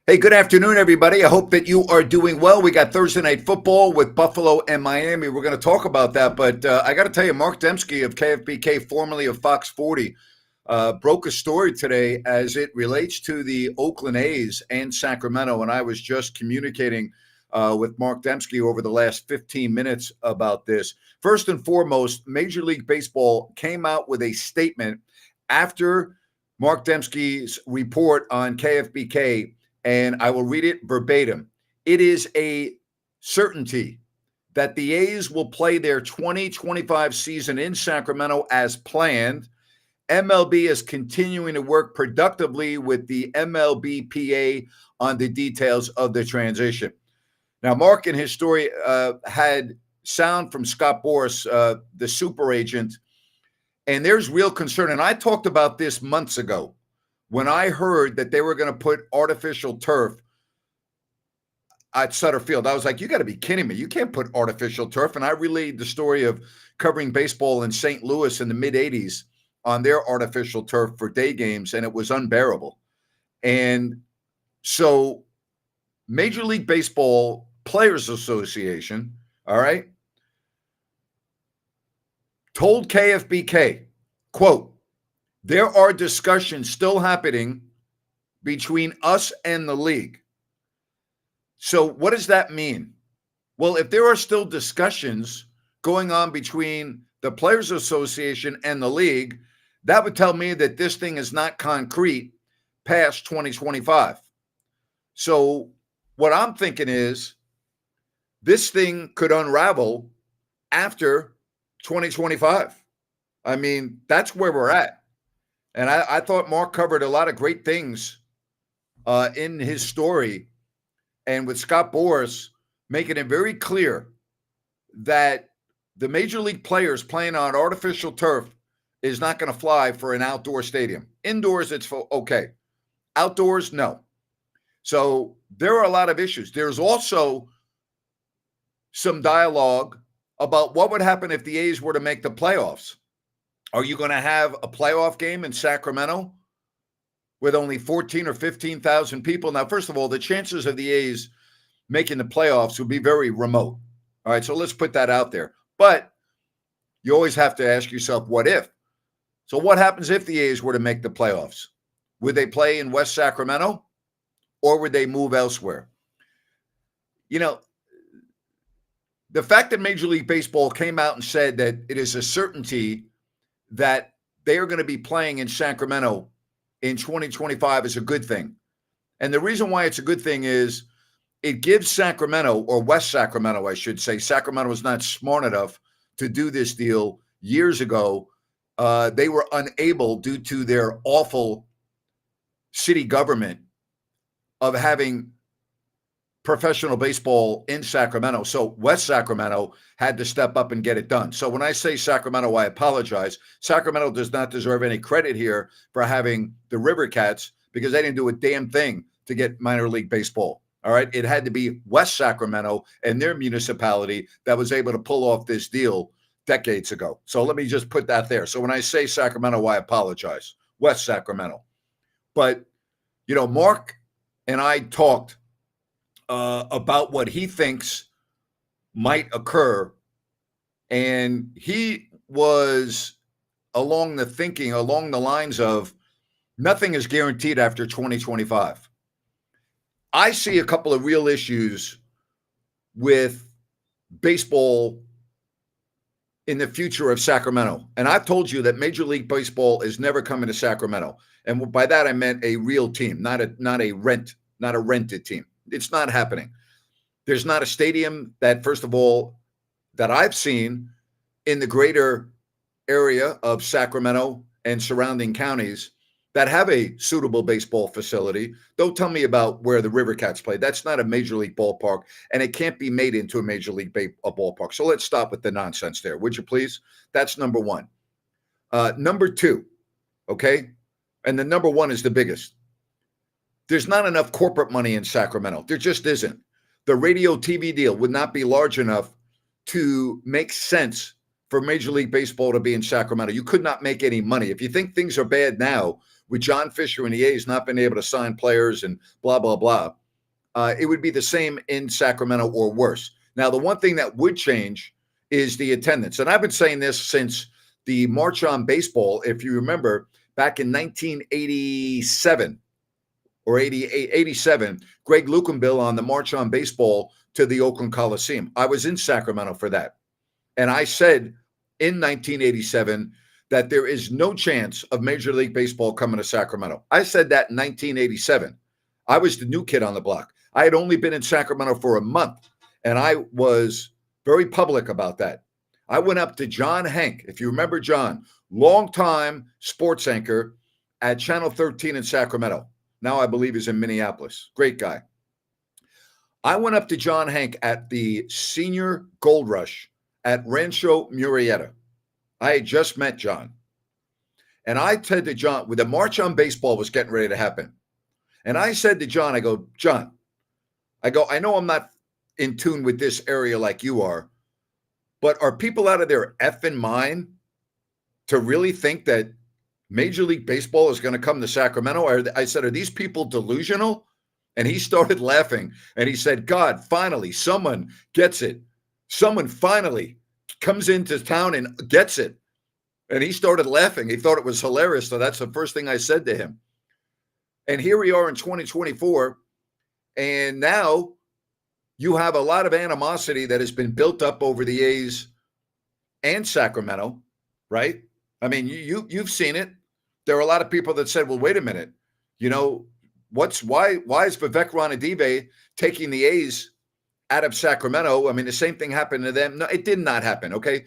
Hey, good afternoon, everybody. I hope that you are doing well. We got Thursday Night Football with Buffalo and Miami. We're going to talk about that, but I got to tell you, Mark Dembski of KFBK, formerly of Fox 40, broke a story today as it relates to the Oakland A's and Sacramento. And I was just communicating with Mark Dembski over the last 15 minutes about this. First and foremost, Major League Baseball came out with a statement after Mark Dembski's report on KFBK, and I will read it verbatim. It is a certainty that the A's will play their 2025 season in Sacramento as planned. MLB is continuing to work productively with the MLBPA on the details of the transition. Now, Mark in his story had sound from Scott Boras, the super agent, and there's real concern. And I talked about this months ago when I heard that they were going to put artificial turf at Sutter Field. I was like, you got to be kidding me. You can't put artificial turf. And I relayed the story of covering baseball in St. Louis in the mid 80s on their artificial turf for day games, and it was unbearable. And so Major League Baseball Players Association, all right, told KFBK, quote, there are discussions still happening between us and the league. So what does that mean? Well, if there are still discussions going on between the Players Association and the league, that would tell me that this thing is not concrete past 2025. So what I'm thinking is this thing could unravel after 2025. I mean, that's where we're at. And I thought Mark covered a lot of great things in his story. And with Scott Boras making it very clear that the major league players playing on artificial turf is not going to fly for an outdoor stadium. Indoors, it's okay. Outdoors, no. So there are a lot of issues. There's also some dialogue about what would happen if the A's were to make the playoffs. Are you going to have a playoff game in Sacramento with only 14 or 15,000 people? Now, first of all, the chances of the A's making the playoffs would be very remote. All right, so let's put that out there. But you always have to ask yourself, what if? So what happens if the A's were to make the playoffs? Would they play in West Sacramento or would they move elsewhere? You know, the fact that Major League Baseball came out and said that it is a certainty that they are going to be playing in Sacramento in 2025 is a good thing. And the reason why it's a good thing is it gives Sacramento, or West Sacramento, I should say, Sacramento was not smart enough to do this deal years ago. They were unable, due to their awful city government, of having professional baseball in Sacramento. So West Sacramento had to step up and get it done. So when I say Sacramento, I apologize. Sacramento does not deserve any credit here for having the River Cats because they didn't do a damn thing to get minor league baseball. All right. It had to be West Sacramento and their municipality that was able to pull off this deal decades ago. So let me just put that there. So when I say Sacramento, I apologize. West Sacramento. But, you know, Mark and I talked about what he thinks might occur. And he was along the lines of nothing is guaranteed after 2025. I see a couple of real issues with baseball in the future of Sacramento. And I've told you that Major League Baseball is never coming to Sacramento. And by that, I meant a real team, not a rented team. It's not happening. There's not a stadium that, first of all, that I've seen in the greater area of Sacramento and surrounding counties that have a suitable baseball facility. Don't tell me about where the River Cats play. That's not a major league ballpark, and it can't be made into a major league ballpark. So let's stop with the nonsense there, would you please? That's number one. Number two, okay? And the number one is the biggest. There's not enough corporate money in Sacramento. There just isn't. The radio TV deal would not be large enough to make sense for Major League Baseball to be in Sacramento. You could not make any money. If you think things are bad now, with John Fisher and the A's not being able to sign players and blah, blah, blah, it would be the same in Sacramento or worse. Now, the one thing that would change is the attendance. And I've been saying this since the March on Baseball, if you remember, back in 1987 or 87, Greg Lukenbill on the March on Baseball to the Oakland Coliseum. I was in Sacramento for that. And I said in 1987 that there is no chance of Major League Baseball coming to Sacramento. I said that in 1987. I was the new kid on the block. I had only been in Sacramento for a month, and I was very public about that. I went up to John Hank, if you remember John, longtime sports anchor at Channel 13 in Sacramento. Now I believe he's in Minneapolis. Great guy. I went up to John Hank at the Senior Gold Rush at Rancho Murrieta. I had just met John. And I said to John, the March on Baseball was getting ready to happen. And I said to John, I go, John, I know I'm not in tune with this area like you are, but are people out of their effing mind to really think that Major League Baseball is going to come to Sacramento? I said, are these people delusional? And he started laughing. And he said, God, finally, someone gets it. Someone finally comes into town and gets it. And he started laughing. He thought it was hilarious. So that's the first thing I said to him. And here we are in 2024. And now you have a lot of animosity that has been built up over the A's and Sacramento, right? I mean, you've seen it. There are a lot of people that said, well, wait a minute. You know, why is Vivek Ranadive taking the A's out of Sacramento? I mean, the same thing happened to them. No, it did not happen, okay?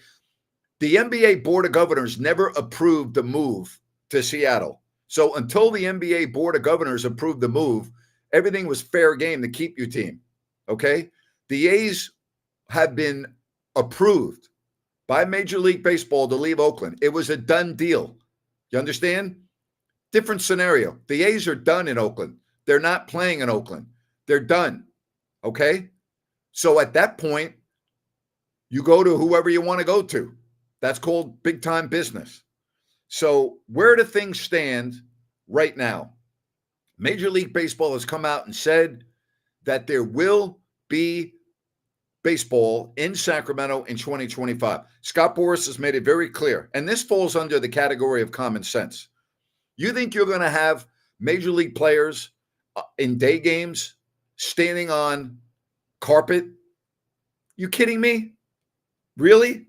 The NBA Board of Governors never approved the move to Seattle. So until the NBA Board of Governors approved the move, everything was fair game to keep your team, okay? The A's have been approved by Major League Baseball to leave Oakland. It was a done deal. You understand? Different scenario. The A's are done in Oakland. They're not playing in Oakland. They're done, okay? So at that point, you go to whoever you want to go to. That's called big-time business. So where do things stand right now? Major League Baseball has come out and said that there will be baseball in Sacramento in 2025. Scott Boras has made it very clear, and this falls under the category of common sense. You think you're going to have Major League players in day games standing on carpet? You kidding me? Really?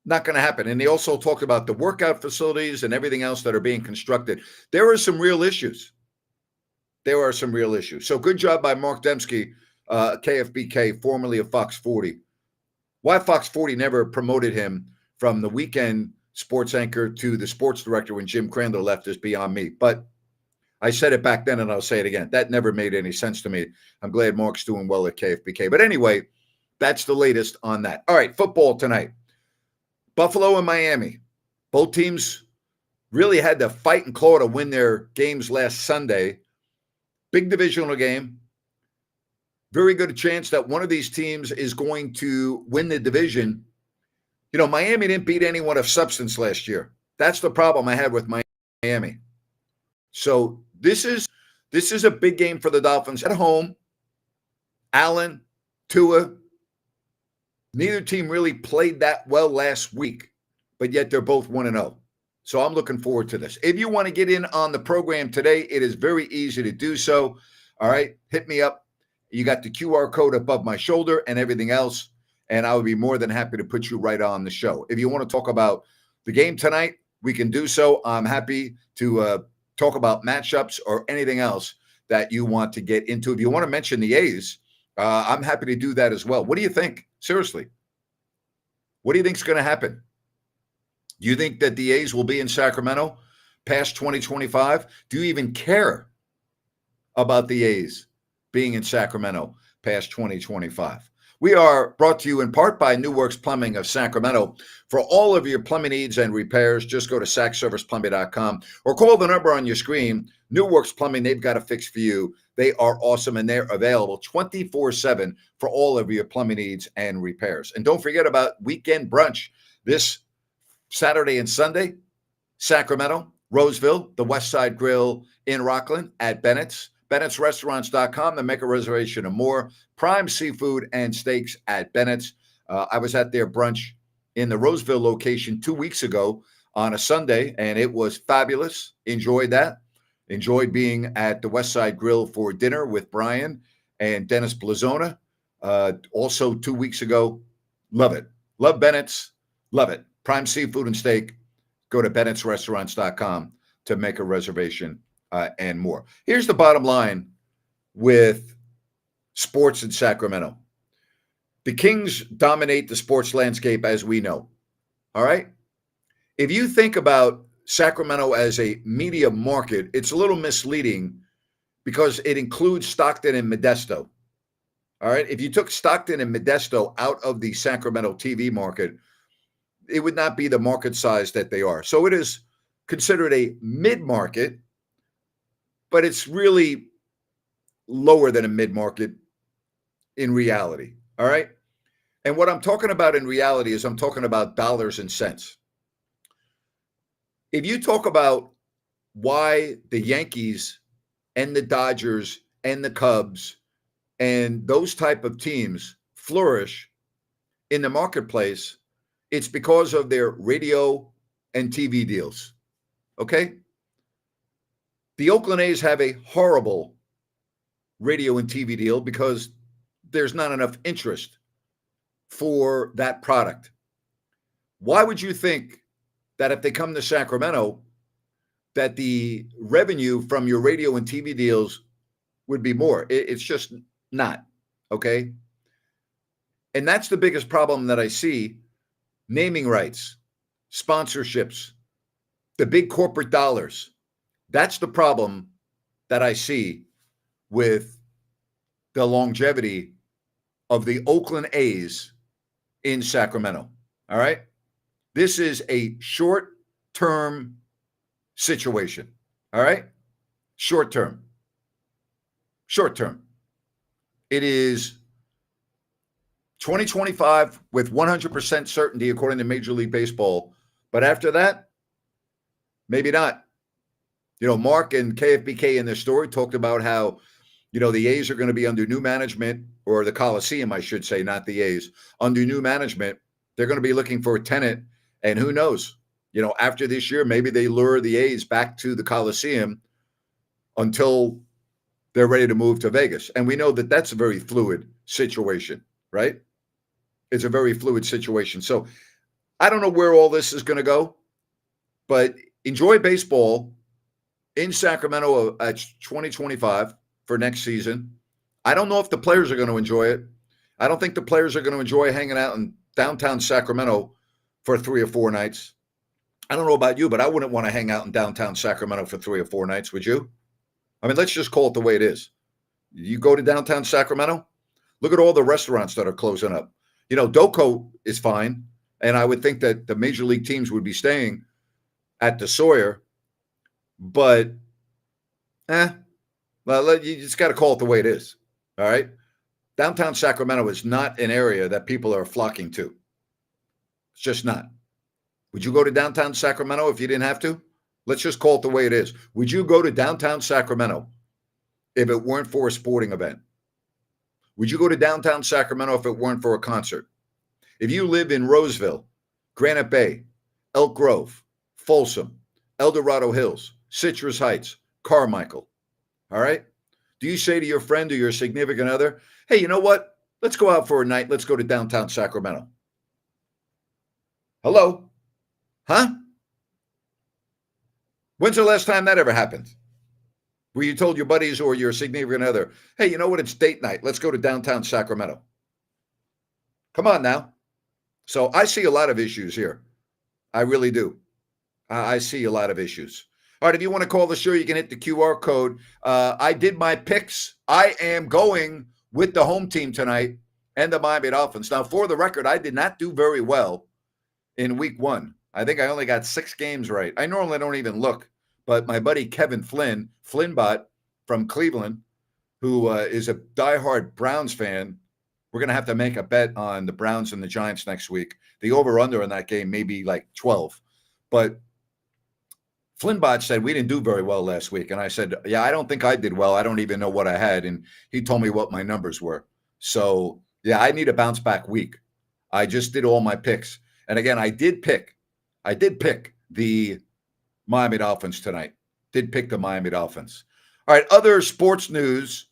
Not going to happen. And they also talked about the workout facilities and everything else that are being constructed. There are some real issues. So good job by Mark Dembski, KFBK, formerly of Fox 40. Why Fox 40 never promoted him from the weekend sports anchor to the sports director when Jim Crandall left is beyond me. But I said it back then and I'll say it again. That never made any sense to me. I'm glad Mark's doing well at KFBK. But anyway, that's the latest on that. All right, football tonight. Buffalo and Miami. Both teams really had to fight and claw to win their games last Sunday. Big divisional game. Very good chance that one of these teams is going to win the division. You know, Miami didn't beat anyone of substance last year. That's the problem I had with Miami. So this is a big game for the Dolphins at home. Allen, Tua, neither team really played that well last week, but yet they're both 1-0. So I'm looking forward to this. If you want to get in on the program today, it is very easy to do so. All right, hit me up. You got the QR code above my shoulder and everything else, and I would be more than happy to put you right on the show. If you want to talk about the game tonight, we can do so. I'm happy to talk about matchups or anything else that you want to get into. If you want to mention the A's, I'm happy to do that as well. What do you think? Seriously, what do you think is going to happen? Do you think that the A's will be in Sacramento past 2025? Do you even care about the A's being in Sacramento past 2025? We are brought to you in part by New Works Plumbing of Sacramento. For all of your plumbing needs and repairs, just go to SacServicePlumbing.com or call the number on your screen. New Works Plumbing, they've got a fix for you. They are awesome, and they're available 24/7 for all of your plumbing needs and repairs. And don't forget about weekend brunch this Saturday and Sunday, Sacramento, Roseville, the West Side Grill in Rockland, at Bennett's, Bennett'sRestaurants.com to make a reservation and more. Prime seafood and steaks at Bennett's. I was at their brunch in the Roseville location 2 weeks ago on a Sunday, and it was fabulous. Enjoyed that. Enjoyed being at the West Side Grill for dinner with Brian and Dennis Blazona. Also 2 weeks ago. Love it. Love Bennett's. Love it. Prime seafood and steak. Go to Bennett'sRestaurants.com to make a reservation and more. Here's the bottom line with sports in Sacramento. The Kings dominate the sports landscape as we know. All right? If you think about Sacramento as a media market, it's a little misleading because it includes Stockton and Modesto. All right? If you took Stockton and Modesto out of the Sacramento TV market, it would not be the market size that they are. So it is considered a mid-market, but it's really lower than a mid-market in reality. All right? And what I'm talking about in reality is I'm talking about dollars and cents. If you talk about why the Yankees and the Dodgers and the Cubs and those type of teams flourish in the marketplace, it's because of their radio and TV deals. Okay? The Oakland A's have a horrible radio and TV deal because there's not enough interest for that product. Why would you think that if they come to Sacramento, that the revenue from your radio and TV deals would be more? It's just not, okay? And that's the biggest problem that I see. Naming rights, sponsorships, the big corporate dollars. That's the problem that I see with the longevity of the Oakland A's in Sacramento. All right? This is a short-term situation. All right? Short-term. Short-term. It is 2025 with 100% certainty, according to Major League Baseball. But after that, maybe not. You know, Mark and KFBK in their story talked about how, you know, the A's are going to be under new management, or the Coliseum, I should say, not the A's. Under new management, they're going to be looking for a tenant. And who knows? You know, after this year, maybe they lure the A's back to the Coliseum until they're ready to move to Vegas. And we know that that's a very fluid situation, right? It's a very fluid situation. So I don't know where all this is going to go, but enjoy baseball in Sacramento at 2025 for next season. I don't know if the players are going to enjoy it. I don't think the players are going to enjoy hanging out in downtown Sacramento for 3 or 4 nights. I don't know about you, but I wouldn't want to hang out in downtown Sacramento for 3 or 4 nights, would you? I mean, let's just call it the way it is. You go to downtown Sacramento, look at all the restaurants that are closing up. You know, Doco is fine, and I would think that the major league teams would be staying at the Sawyer, but well, you just got to call it the way it is, all right? Downtown Sacramento is not an area that people are flocking to. It's just not. Would you go to downtown Sacramento if you didn't have to? Let's just call it the way it is. Would you go to downtown Sacramento if it weren't for a sporting event? Would you go to downtown Sacramento if it weren't for a concert? If you live in Roseville, Granite Bay, Elk Grove, Folsom, El Dorado Hills, Citrus Heights, Carmichael, all right? Do you say to your friend or your significant other, hey, you know what? Let's go out for a night. Let's go to downtown Sacramento. Hello? Huh? When's the last time that ever happened? Where you told your buddies or your significant other, hey, you know what? It's date night. Let's go to downtown Sacramento. Come on now. So I see a lot of issues here. I really do. I see a lot of issues. All right, if you want to call the show, you can hit the QR code. I did my picks. I am going with the home team tonight and the Miami Dolphins. Now, for the record, I did not do very well in week 1. I think I only got 6 games right. I normally don't even look, but my buddy Kevin Flynn, Flynnbot from Cleveland, who is a diehard Browns fan, we're going to have to make a bet on the Browns and the Giants next week. The over-under in that game may be like 12. But Flinnbot said we didn't do very well last week. And I said, yeah, I don't think I did well. I don't even know what I had. And he told me what my numbers were. So, yeah, I need a bounce back week. I just did all my picks. And again, I did pick the Miami Dolphins tonight. Did pick the Miami Dolphins. All right, other sports news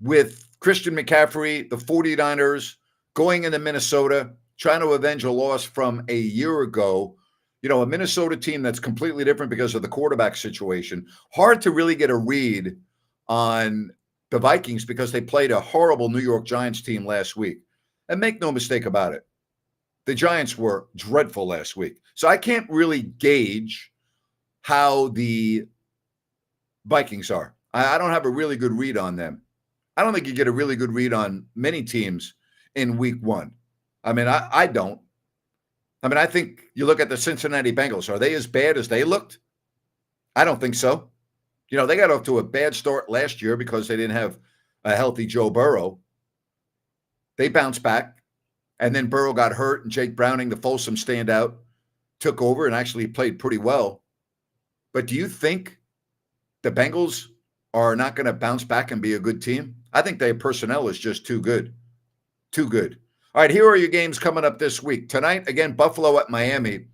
with Christian McCaffrey, the 49ers going into Minnesota, trying to avenge a loss from a year ago. You know, a Minnesota team that's completely different because of the quarterback situation. Hard to really get a read on the Vikings because they played a horrible New York Giants team last week. And make no mistake about it, the Giants were dreadful last week. So I can't really gauge how the Vikings are. I don't have a really good read on them. I don't think you get a really good read on many teams in week one. I mean, I don't. I mean, I think you look at the Cincinnati Bengals. Are they as bad as they looked? I don't think so. You know, they got off to a bad start last year because they didn't have a healthy Joe Burrow. They bounced back, and then Burrow got hurt, and Jake Browning, the Folsom standout, took over and actually played pretty well. But do you think the Bengals are not going to bounce back and be a good team? I think their personnel is just too good. Too good. All right, here are your games coming up this week. Tonight, again, Buffalo at Miami.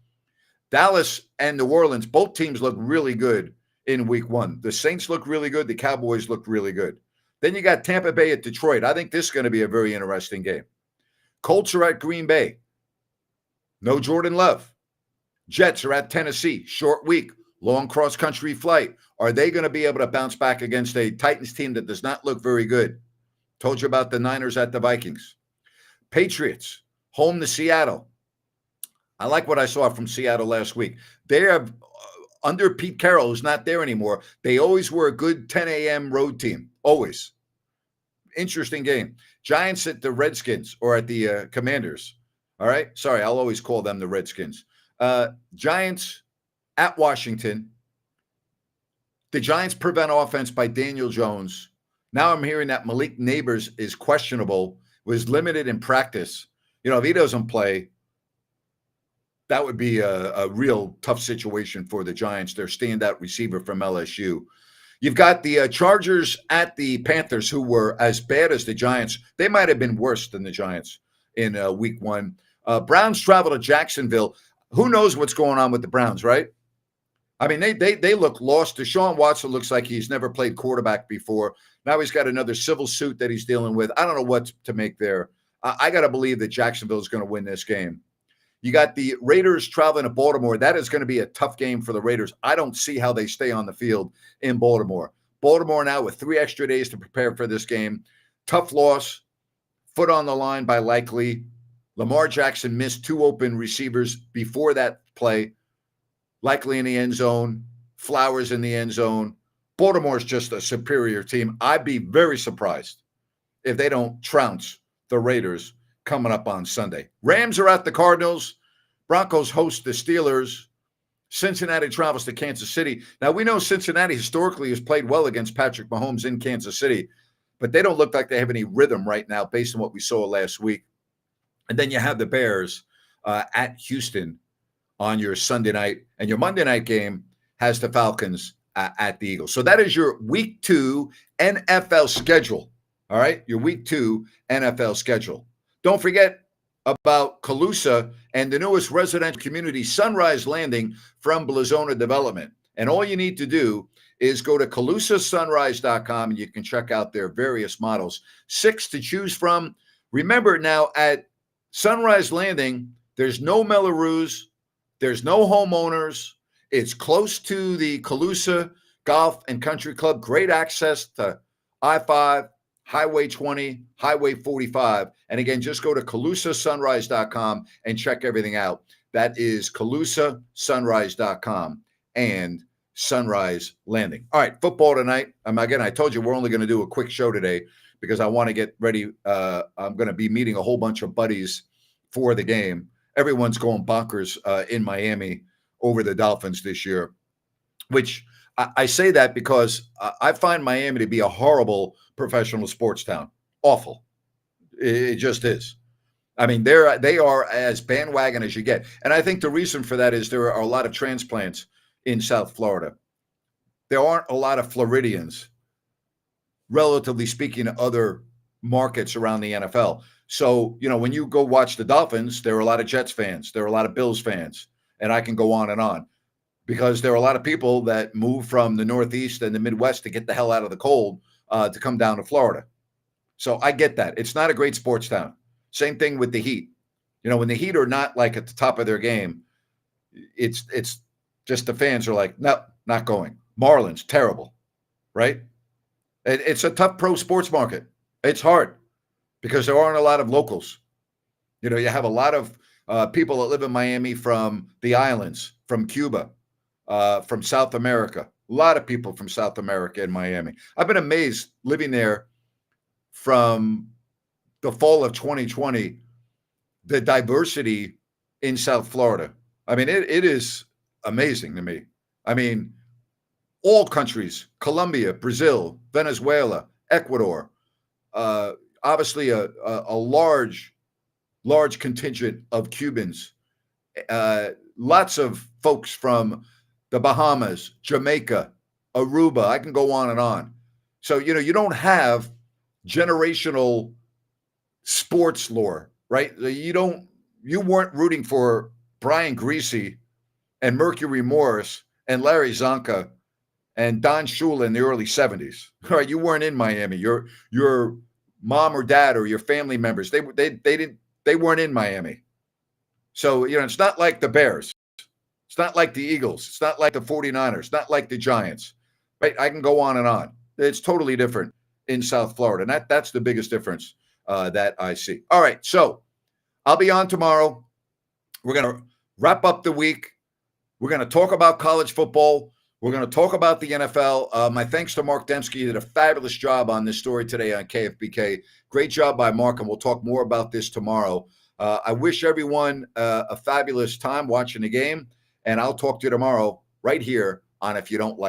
Dallas and New Orleans, both teams look really good in week one. The Saints look really good. The Cowboys look really good. Then you got Tampa Bay at Detroit. I think this is going to be a very interesting game. Colts are at Green Bay. No Jordan Love. Jets are at Tennessee. Short week. Long cross-country flight. Are they going to be able to bounce back against a Titans team that does not look very good? Told you about the Niners at the Vikings. Patriots, home to Seattle. I like what I saw from Seattle last week. They have, under Pete Carroll, who's not there anymore, they always were a good 10 a.m. road team. Always. Interesting game. Giants at the Redskins or at the Commanders. All right? Sorry, I'll always call them the Redskins. Giants at Washington. The Giants prevent offense by Daniel Jones. Now I'm hearing that Malik Neighbors is questionable, was limited in practice. You know, if he doesn't play, that would be a real tough situation for the Giants, their standout receiver from LSU. You've got the Chargers at the Panthers, who were as bad as the Giants. They might have been worse than the Giants in week one. Browns travel to Jacksonville. Who knows what's going on with the Browns, right? I mean, they look lost. Deshaun Watson looks like he's never played quarterback before. Now he's got another civil suit that he's dealing with. I don't know what to make there. I got to believe that Jacksonville is going to win this game. You got the Raiders traveling to Baltimore. That is going to be a tough game for the Raiders. I don't see how they stay on the field in Baltimore. Baltimore now with 3 extra days to prepare for this game. Tough loss. Foot on the line by Likely. Lamar Jackson missed 2 open receivers before that play. Likely in the end zone. Flowers in the end zone. Baltimore's just a superior team. I'd be very surprised if they don't trounce the Raiders coming up on Sunday. Rams are at the Cardinals. Broncos host the Steelers. Cincinnati travels to Kansas City. Now, we know Cincinnati historically has played well against Patrick Mahomes in Kansas City, but they don't look like they have any rhythm right now based on what we saw last week. And then you have the Bears at Houston on your Sunday night. And your Monday night game has the Falcons at the Eagles. So that is your Week 2 NFL schedule. All right? Your Week 2 NFL schedule. Don't forget about Calusa and the newest residential community, Sunrise Landing from Blazona Development. And all you need to do is go to CalusaSunrise.com and you can check out their various models. 6 to choose from. Remember now at Sunrise Landing, there's no Melrose, there's no homeowners. It's close to the Calusa Golf and Country Club. Great access to I-5, Highway 20, Highway 45. And again, just go to CalusaSunrise.com and check everything out. That is CalusaSunrise.com and Sunrise Landing. All right, football tonight. Again, I told you we're only going to do a quick show today because I want to get ready. I'm going to be meeting a whole bunch of buddies for the game. Everyone's going bonkers in Miami over the Dolphins this year, which I say that because I find Miami to be a horrible professional sports town. Awful. It just is. I mean, they are as bandwagon as you get. And I think the reason for that is there are a lot of transplants in South Florida. There aren't a lot of Floridians, relatively speaking, to other markets around the NFL. So, when you go watch the Dolphins, there are a lot of Jets fans, there are a lot of Bills fans, and I can go on and on, because there are a lot of people that move from the Northeast and the Midwest to get the hell out of the cold to come down to Florida. So I get that. It's not a great sports town. Same thing with the Heat. When the Heat are not like at the top of their game, it's just the fans are like, no, not going. Marlins, terrible, right? It's a tough pro sports market. It's hard because there aren't a lot of locals. You have a lot of people that live in Miami from the islands, from Cuba, from South America. A lot of people from South America in Miami. I've been amazed living there from the fall of 2020, the diversity in South Florida. I mean, it is amazing to me. I mean, all countries, Colombia, Brazil, Venezuela, Ecuador, obviously a large contingent of Cubans, lots of folks from the Bahamas, Jamaica, Aruba. I can go on and on. So, you don't have generational sports lore, right? You weren't rooting for Brian Greasy and Mercury Morris and Larry Zonka and Don Shula in the early 70s. All right, you weren't in Miami. Your mom or dad or your family members, they weren't in Miami. So, it's not like the Bears. It's not like the Eagles. It's not like the 49ers. It's not like the Giants. Right? I can go on and on. It's totally different in South Florida. And that's the biggest difference that I see. All right, so I'll be on tomorrow. We're going to wrap up the week. We're going to talk about college football. We're going to talk about the NFL. My thanks to Mark Dembski. He did a fabulous job on this story today on KFBK. Great job by Mark, and we'll talk more about this tomorrow. I wish everyone a fabulous time watching the game, and I'll talk to you tomorrow right here on If You Don't Like